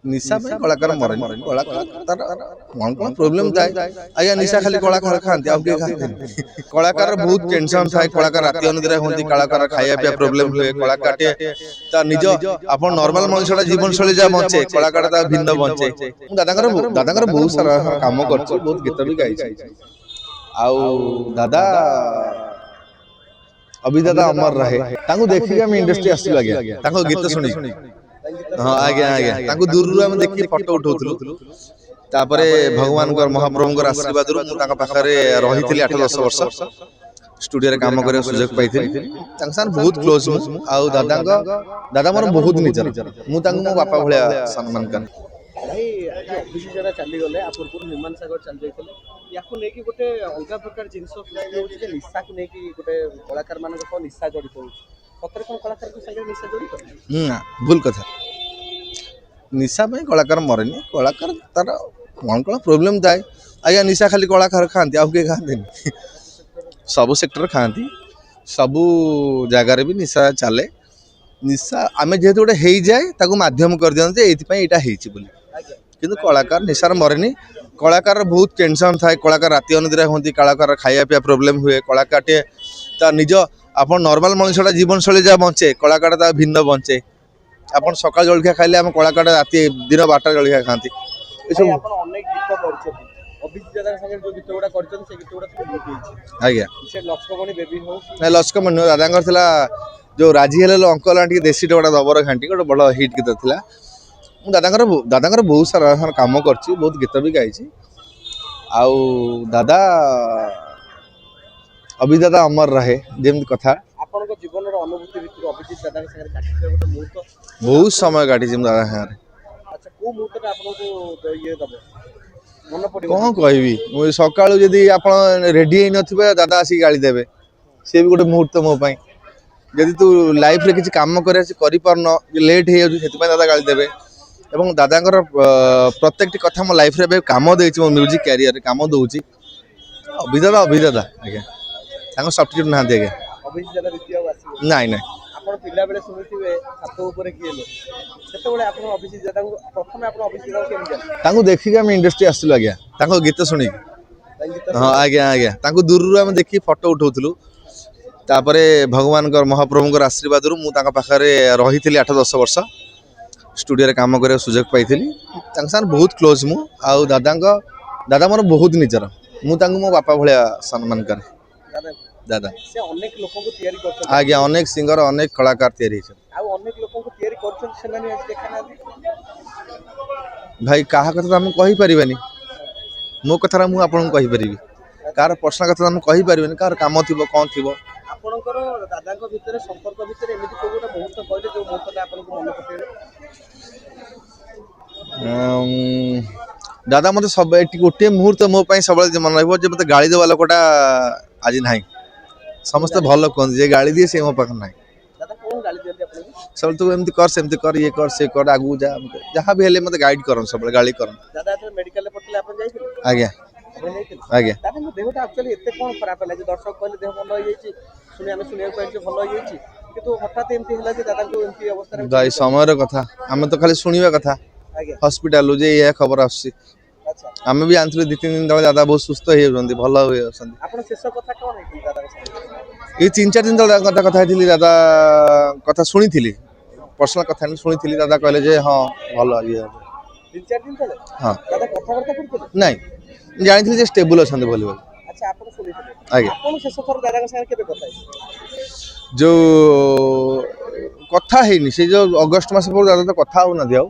निशा में कलाकार मरे कलाकार तार कौन कौन प्रोब्लेम थाए आज्ञा निशा खाली कलाकार खाती आउ किए खाती कलाकार बहुत टेंशन थाए कलाकार राति अनिद्रा होती कलाकार खाया पिया प्रोब्लेम हुए कलाकार ता निज आप नॉर्मल मनुष्यटा जीवन शैली जहाँ बचे कलाकार ता भिन्न बचे दादा बहुत सारा काम कर बहुत गीत भी गाई दादा अभी दादा अमर रहे देखिए आम इंडस्ट्री आसलु आज्ञा गीत शुणी हाँ आज्ञा आज्ञा दूर आम देखिए फटो उठाऊलु तापरे भगवान महाप्रभु आशीर्वाद पाखे रही 8-10 वर्ष स्टूडियो काम कर सुजोग पाई बहुत क्लोज आउ दादा मोर बहुत निजर मो बापा भाया सम्मान कर भाई अभिषेक जरा चली गले आ पूर्व निर्माण सागर चल जाइतले याको नेकी गोटे अलगा प्रकार जिंस होउछि जे निशा को नेकी गोटे कलाकार मानक को निशा जड़ित होउछि सतर कोन कलाकार को संगे निशा जड़ित ना भूल कथा निशा में कलाकार मरेनी कलाकार तार कौन कौन प्रोब्लेम थाए आज्ञा निशा खाली कलाकार खाती आउ किए खाती सब सेक्टर खाती सबू जगार भी निशा चले निशा आम जेहेतु गोटे हो जाए माध्यम कर दिखते ये किंतु कलाकार निशार मरेनी कलाकार बहुत टेंशन थाए कलाकार राति अनिद्रा होती कलाकार खाया पिया प्रोब्लेम हुए कलाकार ता निज आप नॉर्मल मनुष्यटा जीवन शैली जहाँ बचे कलाकार ता भिन्न बचे आप सकाल जलखिया खाइले आम कलाकार राति दिन 12टा जलखिया खाती लक्ष्मण दादा जो राजी हेले अंकल आंटी देसी टोटा दबर घाटी गोटे बड़ हिट गीत था दादा बहुत सारा काम कर बहुत गीत भी गाई दादा अभी दादा अमर रहे जमी कथा बहुत समय काटी दादा सागर कौन कह सका जदि आप रेडी हो दादा आसिक गाड़ी देवे सी भी गोटे मुहूर्त मोपाई जदि तू लाइफ रे किसी काम कर लेट हो दादा गाड़ी देवे एवं दादा प्रत्येक कथा मो लाइफ रे काम दे मो म्यूजिक कैरियर काम दूसरी अभिदादा आज्ञा सब्सिट्यूट ना आज्ञा नाई ना देखिए आम इंडस्ट्री आसलु आज्ञा गीत शुणी हाँ आज्ञा आज्ञा दूर आम देखिए फटो उठाऊलु तापरे भगवान महाप्रभु आशीर्वाद पाखे रही 8-10 वर्ष स्टूडियो काम कर सुजोग पाई बहुत क्लोज आउ दादा मोर बहुत निजर मो बापा भाया सम्मान कर दादा आज्ञा अनेक सिंगर अनेक कलाकार तैयारी भाई क्या कथा आम कही पारानी मो कथा मुझे कहीपरि कार पर्सनल कथा कही पारानी कार काम थी कौन थी दादा मत सब गोटे मुहूर्त मो सब मन रही मत गाड़ी देवा लोकटा आज ना समस्ते भल कहते जे गाड़ी दिए से मो पाखे ना सब तू एमती कर सेमती कर ये कर से कर आगू जा जहाँ भी हेले मत गाइड कर सब गाड़ी कर आज्ञा आज्ञा भाई समय कथा आम तो खाली शुणा कथा हॉस्पिटल जे ये खबर आस आम भी आंतरिक 2-3 दिन तक दादा बहुत सुस्थ हो भल ये 3-4 दिन तक कथा दादा कथा शुणी पर्सनल कथा शुणी दादा कहले हाँ भल ये हाँ नाई जानी स्टेबल अच्छा जो कथा है जो अगस्ट मास दादा तो कथा हो ना दिया